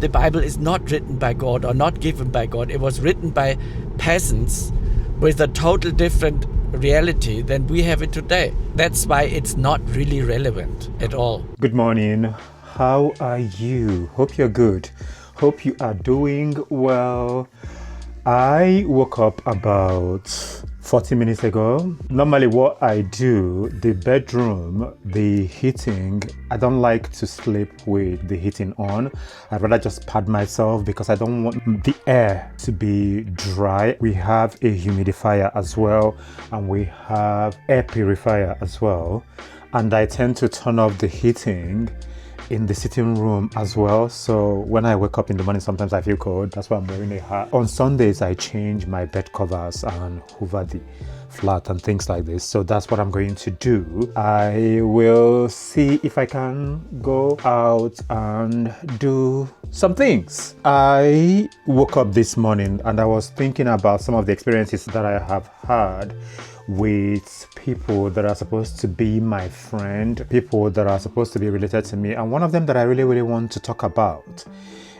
The Bible is not written by God or not given by God. It was written by peasants with a total different reality than we have it today. That's why it's not really relevant at all. Good morning. How are you? Hope you're good. Hope you are doing well. I woke up about 40 minutes ago. Normally what I do, the bedroom, the heating, I don't like to sleep with the heating on. I'd rather just pad myself because I don't want the air to be dry. We have a humidifier as well, and we have air purifier as well. And I tend to turn off the heating in the sitting room as well. So when I wake up in the morning, sometimes I feel cold. That's why I'm wearing a hat. On Sundays, I change my bed covers and hoover the flat and things like this. So that's what I'm going to do. I will see if I can go out and do some things. I woke up this morning and I was thinking about some of the experiences that I have had with people that are supposed to be my friend, people that are supposed to be related to me. And one of them that I really want to talk about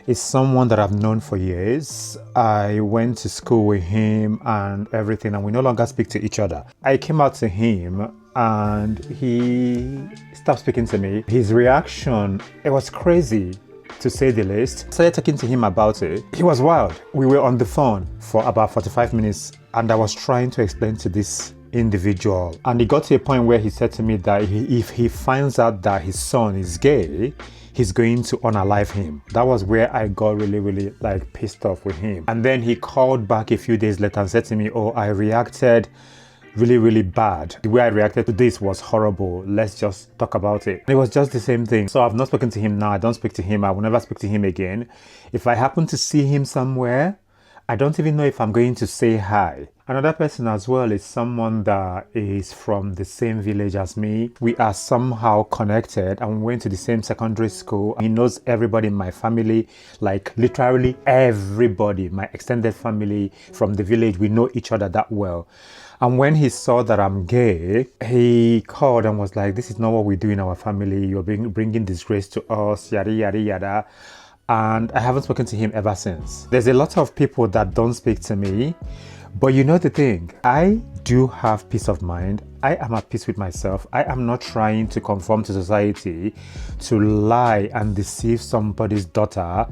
is someone that I've known for years. I went to school with him and everything, and we no longer speak to each other. I came out to him and he stopped speaking to me. His reaction, it was crazy, to say the least. I started talking to him about it. He was wild. We were on the phone for about 45 minutes and I was trying to explain to this individual, and it got to a point where he said to me that if he finds out that his son is gay, he's going to unalive him. That was where I got really like pissed off with him. And then he called back a few days later and said to me, oh, I reacted really bad. The way I reacted to this was horrible. Let's just talk about it. It was just the same thing. So I've not spoken to him now. I don't speak to him. I will never speak to him again. If I happen to see him somewhere, I don't even know if I'm going to say hi. Another person as well is someone that is from the same village as me. We are somehow connected and we went to the same secondary school. He knows everybody in my family, like literally everybody, my extended family from the village. We know each other that well. And when he saw that I'm gay, he called and was like, this is not what we do in our family. You're bringing disgrace to us, yada, yada, yada. And I haven't spoken to him ever since. There's a lot of people that don't speak to me. But you know the thing, I do have peace of mind. I am at peace with myself. I am not trying to conform to society, to lie and deceive someone's daughter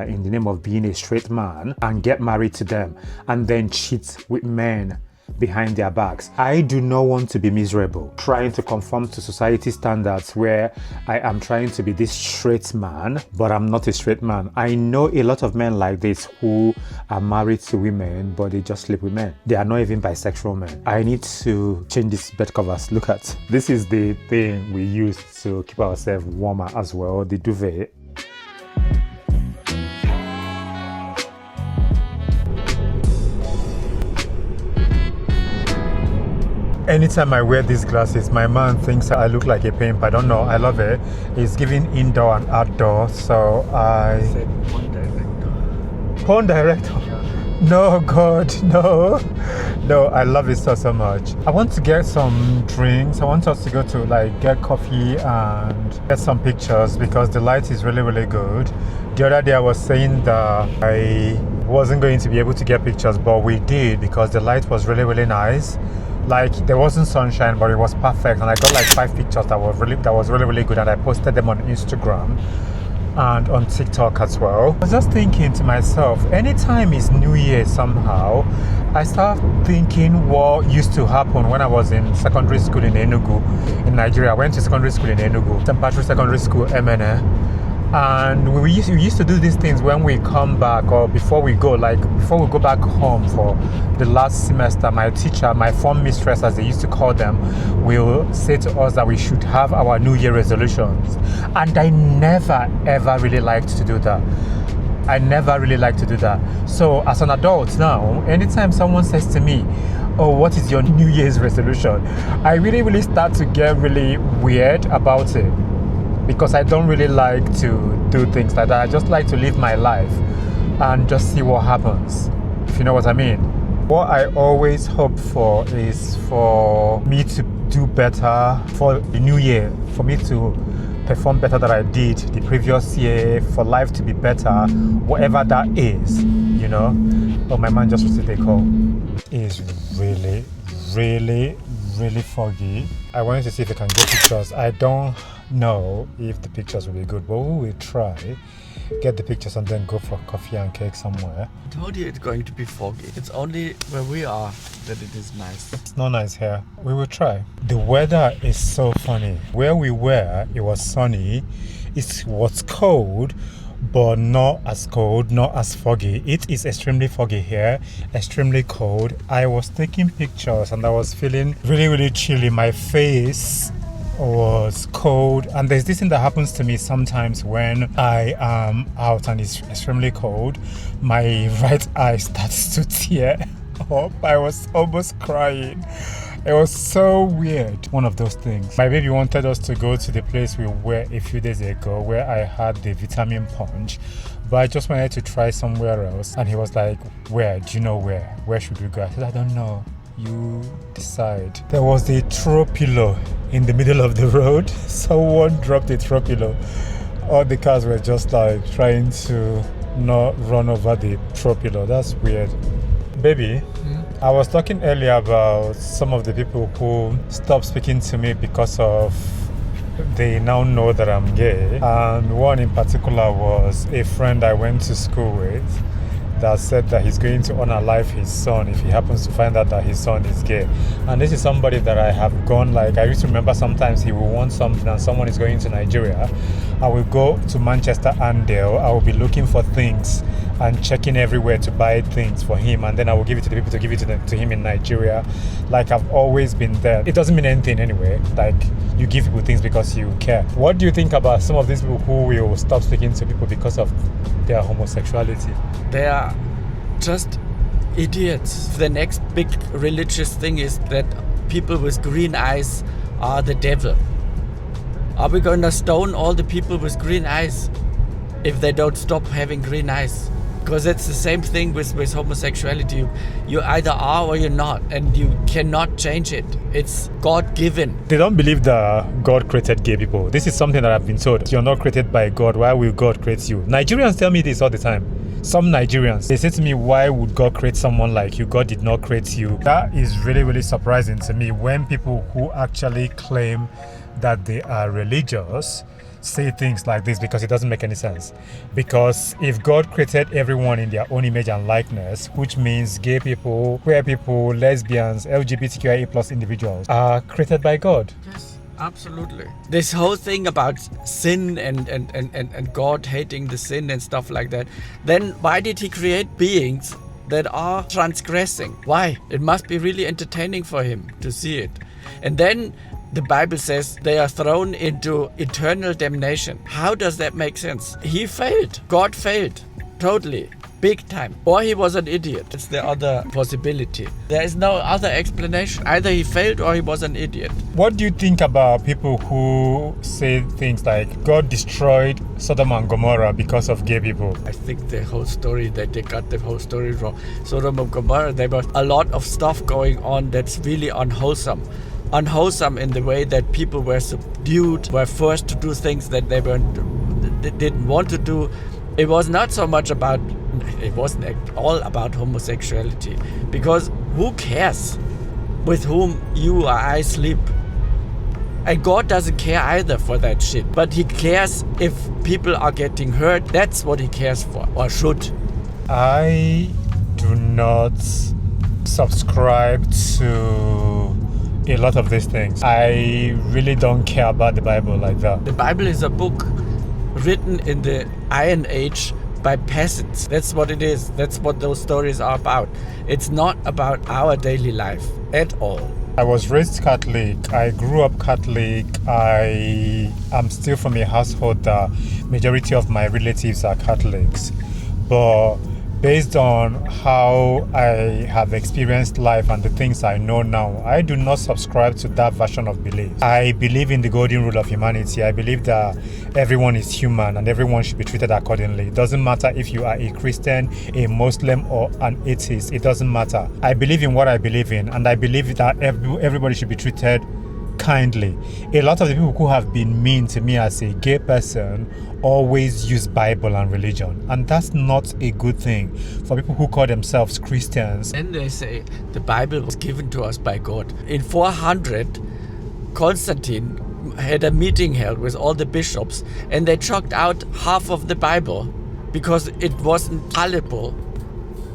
in the name of being a straight man and get married to them and then cheat with men behind their backs. I do not want to be miserable, trying to conform to society standards where I am trying to be this straight man, but I'm not a straight man. I know a lot of men like this who are married to women, but they just sleep with men. They are not even bisexual men. I need to change these bed covers. Look at, this is the thing we use to keep ourselves warmer as well, the duvet. Anytime I wear these glasses, my man thinks I look like a pimp. I don't know. I love it. It's giving indoor and outdoor. So I Said porn director. Porn director? Yeah. No, God, no. No, I love it so much. I want to get some drinks. I want us to go to like get coffee and get some pictures because the light is really good. The other day I was saying that I wasn't going to be able to get pictures, but we did because the light was really nice. Like there wasn't sunshine, but it was perfect, and I got like 5 pictures that was really good, and I posted them on Instagram and on TikTok as well. I was just thinking to myself, anytime it's New Year somehow, I start thinking what used to happen when I was in secondary school in Enugu, in Nigeria. I went to secondary school in Enugu, St. Patrick's Secondary School, MNA. And we used to do these things when we come back or before we go back home for the last semester. My teacher, my form mistress as they used to call them, will say to us that we should have our New Year resolutions. And I never ever really liked to do that. So as an adult now, anytime someone says to me, oh, what is your New Year's resolution? I really start to get really weird about it. Because I don't really like to do things like that. I just like to live my life and just see what happens, if you know what I mean. What I always hope for is for me to do better for the new year, for me to perform better than I did the previous year, for life to be better, whatever that is, you know. Oh, my man just received a call. It's really, really, really foggy. I wanted to see if I can get pictures. I don't know if the pictures will be good, but we will try. Get the pictures and then go for coffee and cake somewhere. I told you it's going to be foggy. It's only where we are that it is nice. It's not nice here. We will try. The weather is so funny. Where we were, it was sunny. It was cold, but not as cold, not as foggy. It is extremely foggy here, extremely cold. I was taking pictures and I was feeling really, really chilly. My face was cold, and there's this thing that happens to me sometimes when I am out and it's extremely cold. My right eye starts to tear up. I was almost crying. It was so weird. One of those things. My baby wanted us to go to the place we were a few days ago where I had the vitamin punch, but I just wanted to try somewhere else, and he was like, where? Do you know where? Where should we go? I said, I don't know. You decide. There was a throw pillow in the middle of the road. Someone dropped a throw pillow. All the cars were just like trying to not run over the throw pillow. That's weird. Baby, I was talking earlier about some of the people who stopped speaking to me because of they now know that I'm gay. And one in particular was a friend I went to school with that said that he's going to unalive his son if he happens to find out that his son is gay. And this is somebody that I have gone, like, I used to remember sometimes he will want something and someone is going to Nigeria. I will go to Manchester and Dale. I will be looking for things and checking everywhere to buy things for him, and then I will give it to the people to give it to him in Nigeria. Like, I've always been there. It doesn't mean anything anyway. Like, you give people things because you care. What do you think about some of these people who will stop speaking to people because of their homosexuality? They are just idiots. The next big religious thing is that people with green eyes are the devil. Are we going to stone all the people with green eyes if they don't stop having green eyes? Because it's the same thing with homosexuality. You either are or you're not, and you cannot change it. It's God-given. They don't believe that God created gay people. This is something that I've been told. You're not created by God. Why will God create you? Nigerians tell me this all the time. Some Nigerians, they say to me, why would God create someone like you? God did not create you. That is really, really surprising to me when people who actually claim that they are religious say things like this, because it doesn't make any sense. Because if God created everyone in their own image and likeness, which means gay people, queer people, lesbians, LGBTQIA plus individuals are created by God. Yes, absolutely. This whole thing about sin and God hating the sin and stuff like that, then why did he create beings that are transgressing? Why? It must be really entertaining for him to see it. And then the Bible says they are thrown into eternal damnation. How does that make sense? He failed. God failed. Totally. Big time. Or he was an idiot. It's the other possibility. There is no other explanation. Either he failed or he was an idiot. What do you think about people who say things like God destroyed Sodom and Gomorrah because of gay people? I think the whole story, that they got the whole story wrong. Sodom and Gomorrah, there was a lot of stuff going on that's really unwholesome. Unwholesome in the way that people were subdued, were forced to do things that they didn't want to do. It was not so much about, it wasn't at all about homosexuality, because who cares with whom you or I sleep? And God doesn't care either for that shit, but he cares if people are getting hurt. That's what he cares for, or should. I do not subscribe to a lot of these things. I really don't care about the Bible like that. The Bible is a book written in the Iron Age by peasants. That's what it is. That's what those stories are about. It's not about our daily life at all. I was raised Catholic. I grew up Catholic. I am still from a household that majority of my relatives are Catholics. But based on how I have experienced life and the things I know now, I do not subscribe to that version of belief. I believe in the golden rule of humanity. I believe that everyone is human and everyone should be treated accordingly. It doesn't matter if you are a Christian, a Muslim, or an atheist. It doesn't matter. I believe in what I believe in, and I believe that everybody should be treated kindly. A lot of the people who have been mean to me as a gay person always use Bible and religion, and that's not a good thing for people who call themselves Christians. And they say the Bible was given to us by God. In 400, Constantine had a meeting held with all the bishops, and they chalked out half of the Bible because it wasn't palatable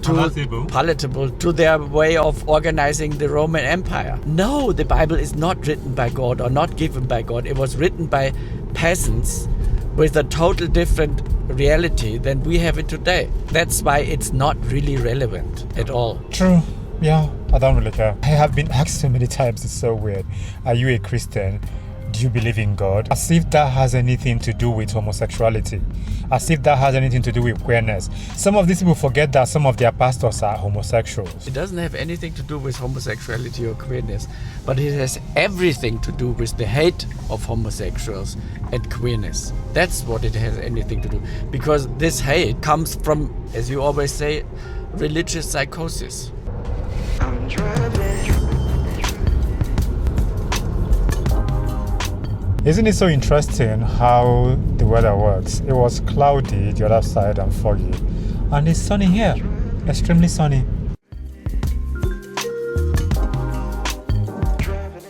to their way of organizing the Roman Empire. No, the Bible is not written by God or not given by God. It was written by peasants with a total different reality than we have it today. That's why it's not really relevant at all. True. Yeah, I don't really care. I have been asked so many times, it's so weird. Are you a Christian? Do you believe in God? As if that has anything to do with homosexuality. As if that has anything to do with queerness. Some of these people forget that some of their pastors are homosexuals. It doesn't have anything to do with homosexuality or queerness, but it has everything to do with the hate of homosexuals and queerness. That's what it has anything to do. Because this hate comes from, as you always say, religious psychosis. I'm driving. Isn't it so interesting how the weather works? It was cloudy the other side and foggy, and it's sunny here, extremely sunny.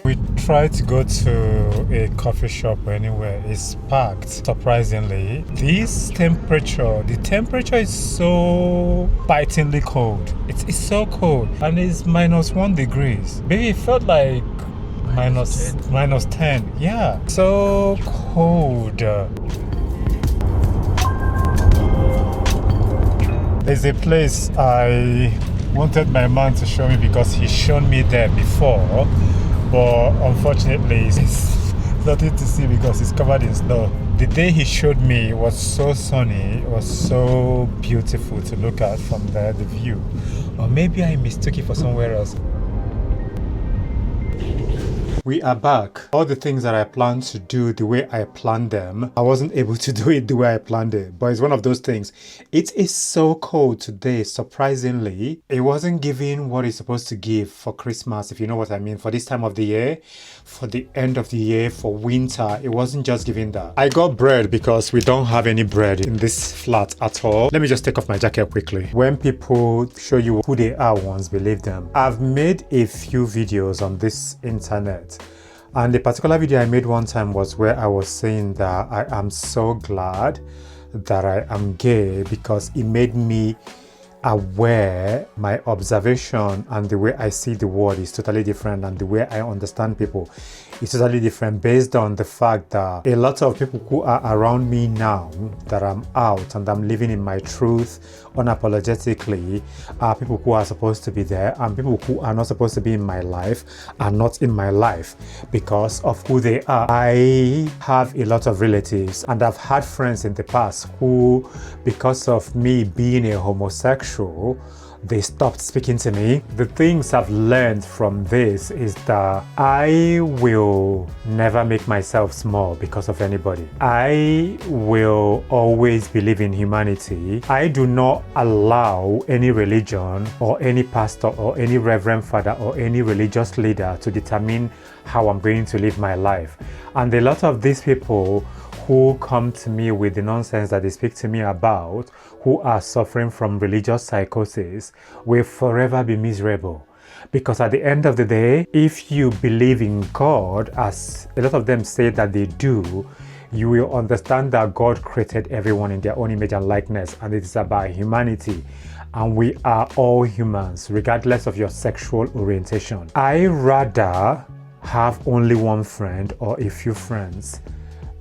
We tried to go to a coffee shop or anywhere, it's packed. Surprisingly, the temperature is so bitingly cold. It's so cold, and it's -1 degrees. Baby, it felt like minus 10. Yeah, so cold. There's a place I wanted my man to show me because he's shown me there before, but unfortunately it's nothing to see because it's covered in snow. The day he showed me was so sunny, it was so beautiful to look at from there, the view. Or maybe I mistook it for somewhere else. We are back. All the things that I planned to do the way I planned them, I wasn't able to do it the way I planned it. But it's one of those things. It is so cold today, surprisingly. It wasn't giving what it's supposed to give for Christmas, if you know what I mean. For this time of the year, for the end of the year, for winter, it wasn't just giving that. I got bread because we don't have any bread in this flat at all. Let me just take off my jacket quickly. When people show you who they are once, believe them. I've made a few videos on this internet. And the particular video I made one time was where I was saying that I am so glad that I am gay because it made me aware my observation and the way I see the world is totally different, and the way I understand people is totally different based on the fact that a lot of people who are around me now that I'm out and I'm living in my truth unapologetically are people who are supposed to be there, and people who are not supposed to be in my life are not in my life because of who they are. I have a lot of relatives and I've had friends in the past who, because of me being a homosexual, they stopped speaking to me. The things I've learned from this is that I will never make myself small because of anybody. I will always believe in humanity. I do not allow any religion or any pastor or any reverend father or any religious leader to determine how I'm going to live my life. And a lot of these people who come to me with the nonsense that they speak to me about, who are suffering from religious psychosis, will forever be miserable. Because at the end of the day, if you believe in God, as a lot of them say that they do, you will understand that God created everyone in their own image and likeness, and it is about humanity. And we are all humans, regardless of your sexual orientation. I rather have only one friend or a few friends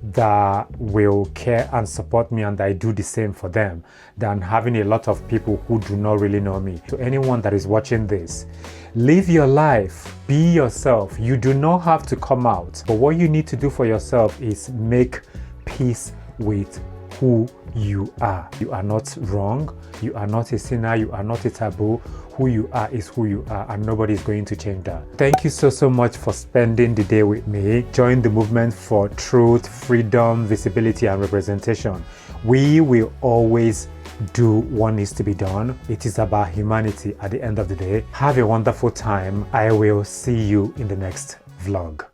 that will care and support me and I do the same for them than having a lot of people who do not really know me. To anyone that is watching this, live your life, be yourself. You do not have to come out, but what you need to do for yourself is make peace with who you are. You are not wrong, you are not a sinner, you are not a taboo. Who you are is who you are, and nobody is going to change that. Thank you so much for spending the day with me. Join the movement for truth, freedom, visibility, and representation. We will always do what needs to be done. It is about humanity at the end of the day. Have a wonderful time. I will see you in the next vlog.